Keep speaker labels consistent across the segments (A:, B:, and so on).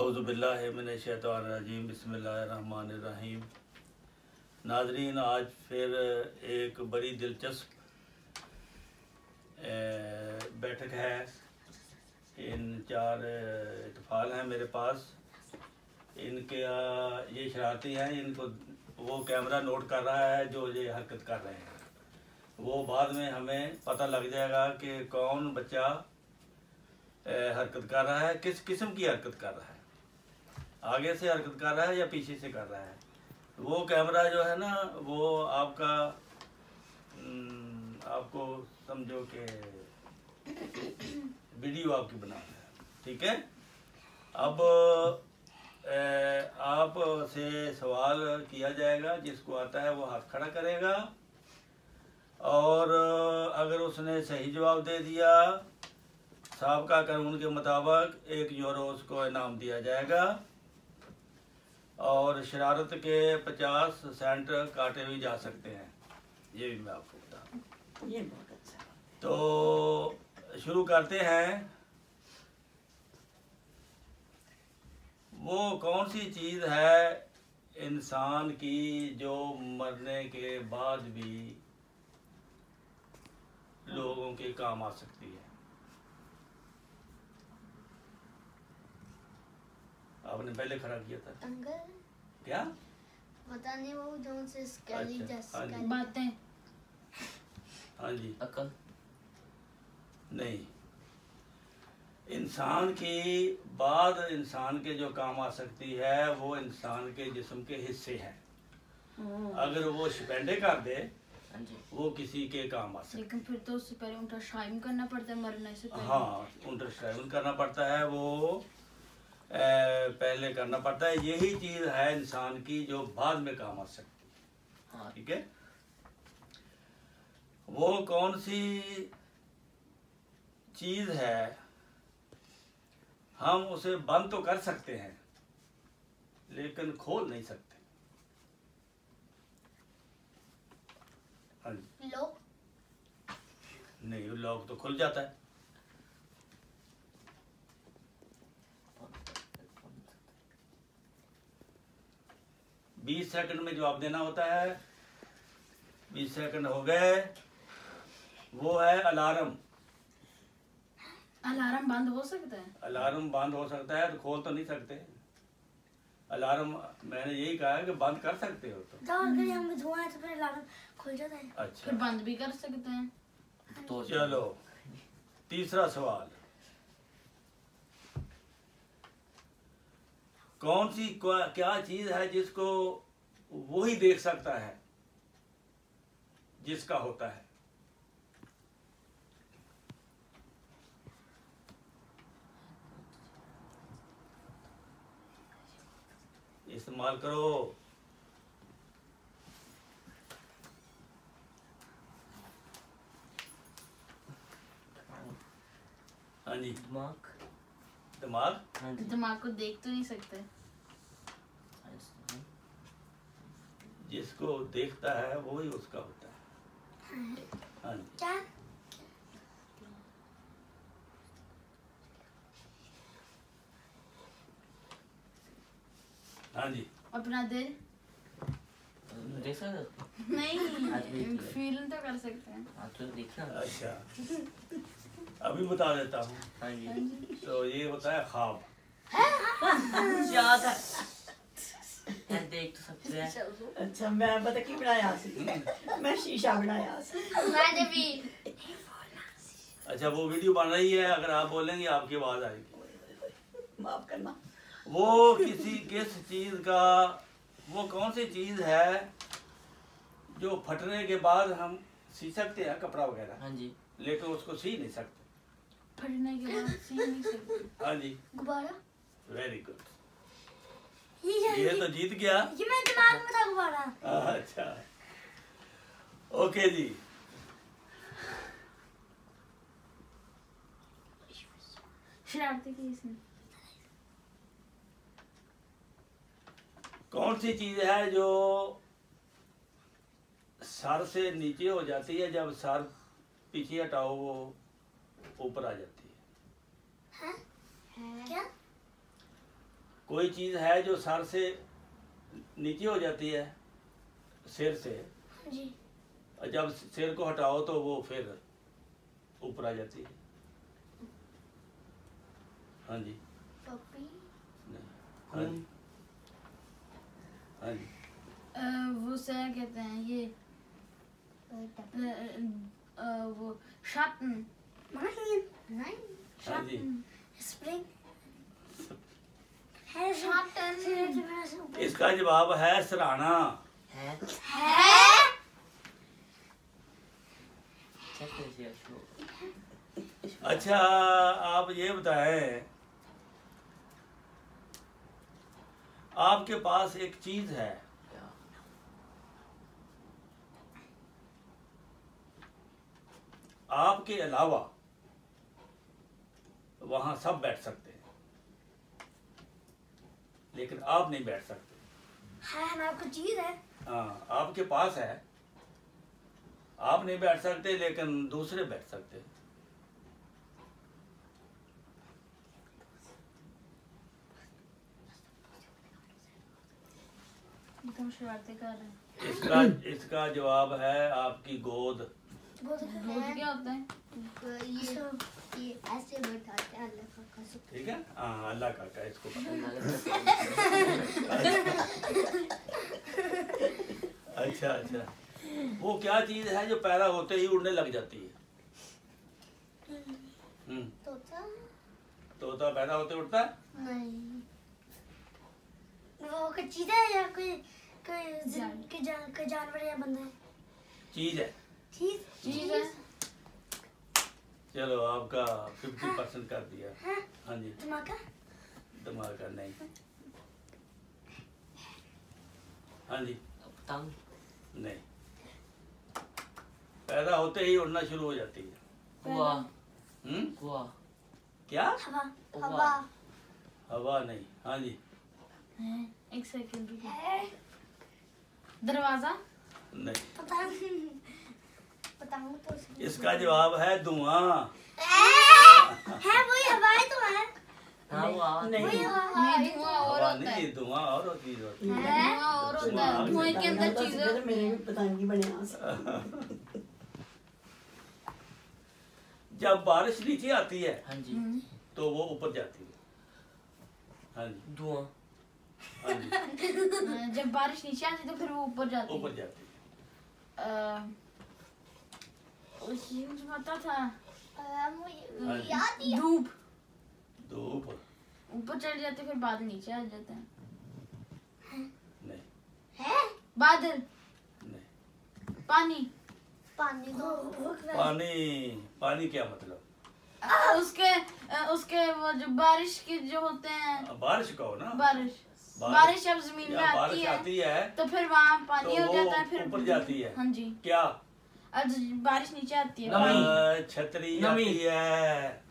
A: औज़ुबिल्लाहि मिनश्शैतानिर्रजीम बिस्मिल्लाहिर्रहमानिर्रहीम। नाज़रीन, आज फिर एक बड़ी दिलचस्प बैठक है। इन चार इत्फाल हैं मेरे पास। इनके ये शरारती हैं, इनको वो कैमरा नोट कर रहा है जो ये हरकत कर रहे हैं। वो बाद में हमें पता लग जाएगा कि कौन बच्चा हरकत कर रहा है, किस किस्म की हरकत कर रहा है, आगे से हरकत कर रहा है या पीछे से कर रहा है। वो कैमरा जो है ना, वो आपका आपको समझो कि वीडियो आपकी बना रहा है, ठीक है। अब आप से सवाल किया जाएगा, जिसको आता है वो हाथ खड़ा करेगा और अगर उसने सही जवाब दे दिया साबका कानून के मुताबिक 1 यूरो उसको इनाम दिया जाएगा और शरारत के 50 सेंट काटे भी जा सकते हैं। ये भी मैं आपको बता दूं। ये बहुत अच्छा। तो शुरू करते हैं। वो कौन सी चीज़ है इंसान की जो मरने के बाद भी लोगों के काम आ सकती है? आपने पहले खड़ा किया था।
B: अंकल
A: क्या
B: पता नहीं, वो जो से स्केली
A: अच्छा,
B: बातें।
A: हाँ जी।
C: अकल
A: नहीं, इंसान की बाद इंसान के जो काम आ सकती है वो इंसान के जिस्म के हिस्से हैं। अगर वो शिपेंडे कर दे वो किसी के काम आ सकते।
B: लेकिन फिर तो उससे पहले उल्ट्रासाउंड करना पड़ता है मरने से पहले।
A: हाँ, उल्ट्रासाउंड करना पड़ता है, वो पहले करना पड़ता है। यही चीज है इंसान की जो बाद में काम आ सकती है। हाँ, ठीक है। वो कौन सी चीज है, हम उसे बंद तो कर सकते हैं लेकिन खोल नहीं सकते? हाँ जी।
B: लॉक?
A: नहीं, लॉक तो खुल जाता है। बीस सेकंड में जवाब देना होता है। 20 सेकंड हो गए। वो है अलार्म।
B: अलार्म बंद हो सकता है?
A: अलार्म बंद हो सकता है, तो खोल तो नहीं सकते। अलार्म मैंने यही कहा है कि बंद कर सकते हो। तो
B: हम धुआं है तो फिर अलार्म खुल जाता है।
A: अच्छा,
B: फिर बंद भी कर सकते हैं।
C: तो
A: चलो तीसरा सवाल। कौन सी क्या चीज है जिसको वही देख सकता है जिसका होता है? इस्तेमाल करो। हाँ जी।
C: दिमाग।
A: दिमाग?
C: हाँ जी।
B: दिमाग को देख तो नहीं सकते।
A: जिसको देखता है वो ही उसका होता है। हाँ जी।
B: क्या?
A: हाँ जी।
B: अपना दिल
C: देख सकते हो?
B: नहीं, फील तो कर सकते हैं।
C: हाँ तो देखना।
A: अच्छा, अभी बता देता हूँ।
C: हाँ जी।
A: तो ये होता है ख्वाब।
C: याद है। यार देख तो सकते हैं।
D: अच्छा, मैं पता की बनाया सी, मैं शीशा बनाया सी।
B: मैंने भी।
A: अच्छा, वो वीडियो बन रही है, अगर आप बोलेंगे आपकी आवाज आएगी।
D: माफ करना।
A: वो किस चीज का, वो कौन सी चीज है जो फटने के बाद हम सी सकते हैं कपड़ा वगैरह?
C: हाँ जी।
A: लेकिन उसको सी नहीं सकते।
B: फटने के बाद सी नहीं सकते।
A: हाँ जी।
B: गुब्बारा?
A: Very good. ये तो जीत गया।
B: ये मेरे दिमाग में था गुब्बारा।
A: अच्छा, ओके जी।
B: शरारती की इसने।
A: कौन सी चीज है जो सर से नीचे हो जाती है, जब सर पीछे हटाओ वो ऊपर आ जाती है?
B: क्या?
A: कोई चीज़ है जो सर से नीचे हो जाती है, सिर से,
E: जी।
A: और जब सिर को हटाओ तो वो फिर ऊपर आ जाती है। हाँ जी।
B: पपी।
A: नहीं। हाँ जी। हाँ जी।
B: वो से कहते हैं ये वो शाटन।
E: नहीं।
A: हाँ जी।
E: स्प्रिंग है शाटन।
A: इसका जवाब है सराहना।
C: है
E: है
A: अच्छा, आप ये बताएं, आपके पास एक चीज है, आपके अलावा वहां सब बैठ सकते हैं, लेकिन आप नहीं बैठ सकते।
E: हमारे को चीज है।
A: हाँ, आपके पास है, आप नहीं बैठ सकते, लेकिन दूसरे बैठ सकते हैं।
B: तुम शरारतें कर रहे हैं।
A: इसका जवाब है आपकी गोद।
B: दूध क्या होता है?
E: ये ऐसे बताते हैं अल्लाह का कसम।
A: ठीक है, हाँ, अल्लाह का इसको पता है। अच्छा अच्छा, वो क्या चीज है जो पैदा होते ही उड़ने लग जाती है?
E: तोता।
A: तोता पैदा होते उड़ता है?
E: नहीं, वो कोई चीज है या कोई जानवर या बंदा है?
A: चीज है।
B: चीज है।
A: चलो, आपका 50% कर दिया। हाँ जी।
E: दिमाग
A: दिमाग का नहीं। हाँ जी।
C: पतंग
A: नहीं, पैदा होते ही उड़ना शुरू हो जाती है।
C: कुआ
A: कुआ क्या?
E: हवा।
C: हवा
A: हवा नहीं। हाँ जी।
B: एक सेकंड रुकिए। दरवाजा।
A: नहीं,
E: पतंग तो
A: इसका जवाब है धुआं।
E: है वही हवाएं तो है।
C: हाँ वो आवाज
D: नहीं।
E: वही हवा
B: ये धुआं और
A: हवा
B: होता है।
A: नहीं, धुआं और चीज होती है।
B: धुआं और होता है। धुएं के अंदर चीजें।
D: मेरे भी पतंग बने आस।
A: जब बारिश नीचे आती है
C: हाँ जी
A: तो वो ऊपर जाती है। हाँ जी।
C: धुआं
A: हाँ जी,
B: जब बारिश नीचे आती है तो फिर वो ऊपर जाती है।
A: ऊपर जाती है।
B: मुझे पता था।
E: मुझे याद ही है।
B: धूप
A: धूप
B: ऊपर चढ़ जाते फिर बादल नीचे आ जाते हैं।
A: नहीं।
E: है
B: बादल।
A: नहीं।
B: पानी।
E: पानी तो
A: पानी, पानी क्या मतलब?
B: उसके वो जो बारिश के जो होते हैं।
A: बारिश कहो ना।
B: बारिश जब जमीन में
A: या
B: आती
A: बारिश
B: है
A: आती है
B: तो फिर वहाँ पानी
A: तो
B: हो जाता है, फिर
A: ऊपर जाती है।
B: हाँ जी।
A: क्या?
B: अब बारिश नीचे आती है।
A: छतरी
C: नमी।
A: आती है।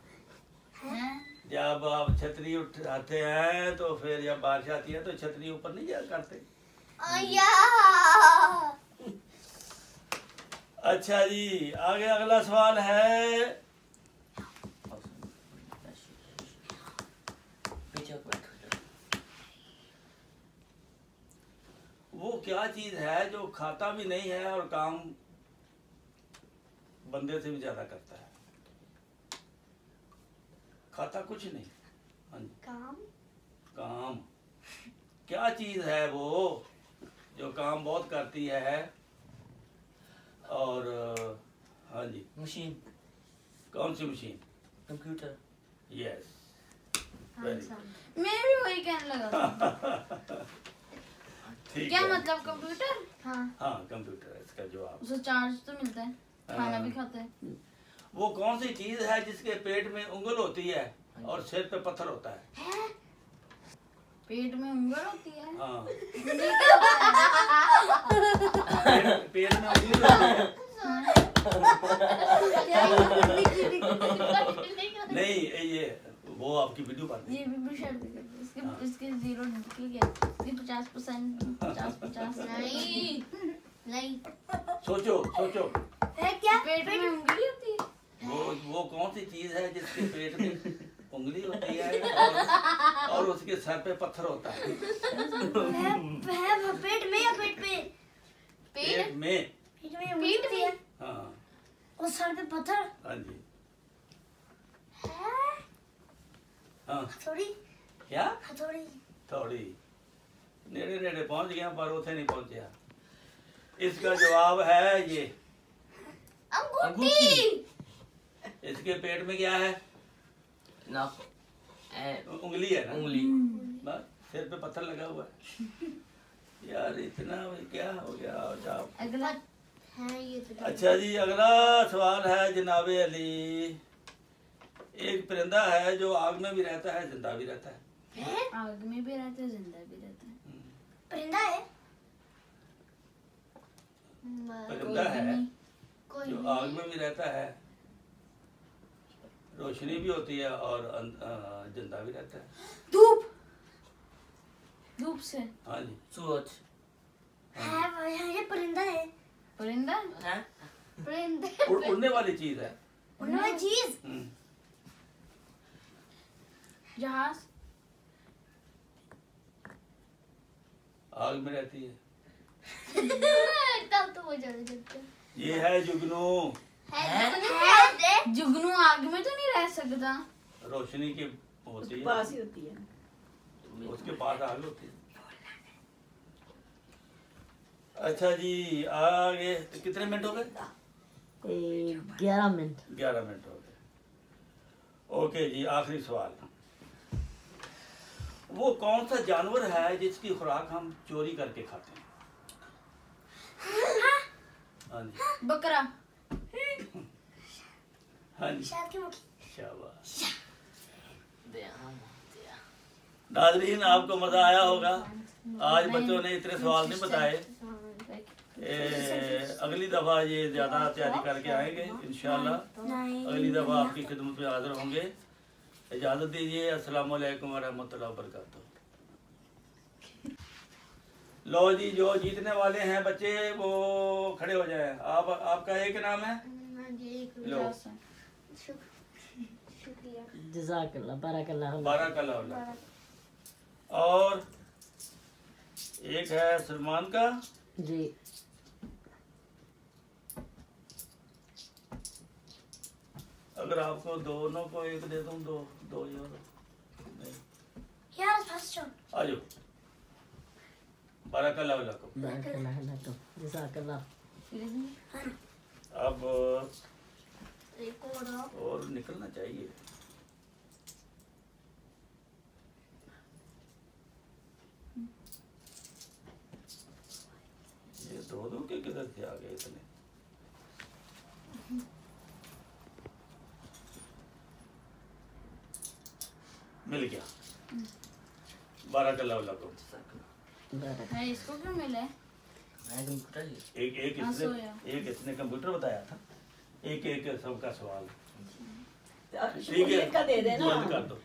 B: हैं?
A: जब आप छतरी उठाते हैं तो फिर जब बारिश आती है तो छतरी ऊपर नहीं जा करते। अच्छा जी, आगे अगला सवाल है। वो क्या चीज है जो खाता भी नहीं है और काम बंदे से भी ज्यादा करता है? खाता कुछ नहीं। हाँ जी। काम क्या चीज है वो जो काम बहुत करती है और हाँ जी।
C: मशीन
A: कौन सी मशीन?
C: कंप्यूटर
A: यस,
B: मैं भी वही कहने लगा था।
A: ठीक
B: क्या
A: है।
B: मतलब कंप्यूटर?
A: हाँ, कंप्यूटर है इसका जवाब।
B: उसे चार्ज तो मिलता है, खाना
A: हाँ।
B: भी खाते हैं।
A: वो कौन सी चीज है जिसके पेट में उंगल होती है और सिर पे पत्थर होता है?
B: पेट में उंगल होती है।
A: हाँ,
B: ये क्या होता है?
A: पेट में उंगली होती है। नहीं, ये वो आपकी वीडियो पाती
B: ये भी शर्त है। इसके
A: हाँ।
B: इसके 0 निकल गया। इसके 50% 50 नहीं।
A: सोचो सोचो,
E: है क्या?
B: पेट में उंगली होती है।
A: वो कौन सी चीज है जिसके पेट में उंगली होती है और उसके सर पे पत्थर होता है।
E: पेट में या पेट पे?
A: पेट में।
E: पेट में उंगली होती है
A: हाँ।
E: और सर पे पत्थर
A: हाँ जी।
E: है।
A: हाँ।
E: हथौड़ी।
A: क्या?
E: हथौड़ी।
A: थोड़ी नेड़े नेड़े पहुंच गया पर उसे नहीं पहुंचा। इसका जवाब है ये
B: अंगूठी।
A: इसके पेट में क्या है?
C: नाक
A: उंगली है ना।
C: उंगली।
A: बस सिर पे पत्थर लगा हुआ है। यार इतना क्या हो गया साहब।
B: अगला
E: है ये तो।
A: अच्छा जी, अगला सवाल है जनाबे अली। एक परिंदा है जो आग में भी रहता है, जिंदा भी रहता है।
B: आग में भी रहता है, जिंदा भी रहता है।
E: परिंदा है?
A: परिंदा है
E: कोई
A: जो आग में भी रहता है, रोशनी भी होती है और जिंदा भी रहता है।
E: धूप।
B: धूप से।
A: हाँ जी।
C: सूरज।
E: है भाई, ये परिंदा है।
B: परिंदा।
C: हैं?
E: परिंदे।
A: उड़ने वाली चीज है।
E: उड़ने वाली चीज।
B: जहाज।
A: आग में रहती है।
E: तब तो वो जल्दी जलते
A: ये है जुगनू।
E: है।
B: जुगनू आग में तो नहीं रह सकता।
A: रोशनी की होती है,
D: पास ही होती है।
A: उसके पास आग होती है। अच्छा जी, आगे कितने मिनट हो गए?
D: 11 मिनट।
A: 11 मिनट हो गए। ओके जी, आखिरी सवाल। वो कौन सा जानवर है जिसकी खुराक हम चोरी करके खाते हैं? हाँ जी।
B: बकरा।
A: हाँ जी।
E: शायद की मुखी।
A: शाबाश।
C: दिया।
A: नाजरीन, आपको मजा आया होगा। आज बच्चों ने इतने सवाल नहीं बताए। अगली दफा ये ज्यादा तैयारी करके आएंगे इंशाल्लाह। अगली दफा आपकी खिदमत में हाजिर होंगे। इजाजत दीजिए। अस्सलाम वालेकुम वरहमतुल्लाहि वबरकातुहू। लो जी, जो जीतने वाले हैं बच्चे वो खड़े हो जाए। आपका एक नाम है। लो।
E: शुक्रिया।
D: जज़ाकल्लाह, बारकल्लाह।
A: बारकल्लाह। और एक है सलमान का।
D: जी।
A: अगर आपको दोनों को एक दे दूं, दो ही हो। नहीं,
E: यार फर्स्ट शॉट।
A: आ जाओ। बारकल्लाह लकुम।
D: बारकल्लाह लकुम। जज़ाकल्लाह।
A: अब
E: एक
A: और निकलना चाहिए। ये दो के किधर से आ गए इतने? मिल गया। बारकल्लाह लकुम।
B: है इसको क्यों मिला है?
A: एक इसने कंप्यूटर बताया था। एक सबका सवाल।
D: ठीक है, का दे देना।
A: बंद कर दो।